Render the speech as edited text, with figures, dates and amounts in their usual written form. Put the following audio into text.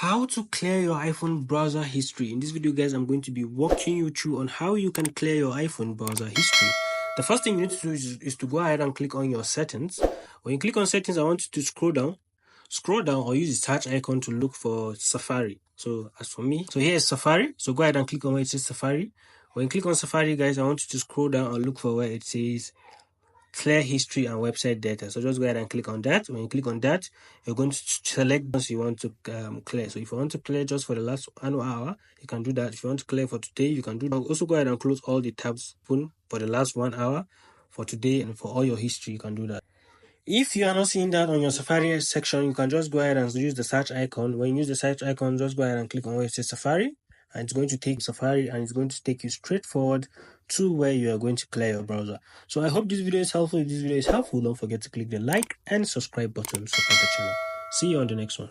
How to clear your iPhone browser history. In this video, guys, I'm going to be walking you through on how you can clear your iPhone browser history. The first thing you need to do is to go ahead and click on your settings. When you click on settings, I want you to scroll down or use the search icon to look for Safari. So as for me, so here is Safari. So go ahead and click on where it says Safari. When you click on Safari, guys, I want you to scroll down and look for where it says clear history and website data. So just go ahead and click on that. When you click on that, you're going to select once you want to clear. So if you want to clear just for the last 1 hour, you can do that. If you want to clear for today, you can do that. Also go ahead and close all the tabs for the last 1 hour for today, and for all your history, you can do that. If you are not seeing that on your Safari section, you can just go ahead and use the search icon. When you use the search icon, just go ahead and click on where it says Safari, and it's going to take Safari and it's going to take you straight forward to where you are going to clear your browser. So I hope this video is helpful. If this video is helpful, don't forget to click the like and subscribe button to support the channel. See you on the next one.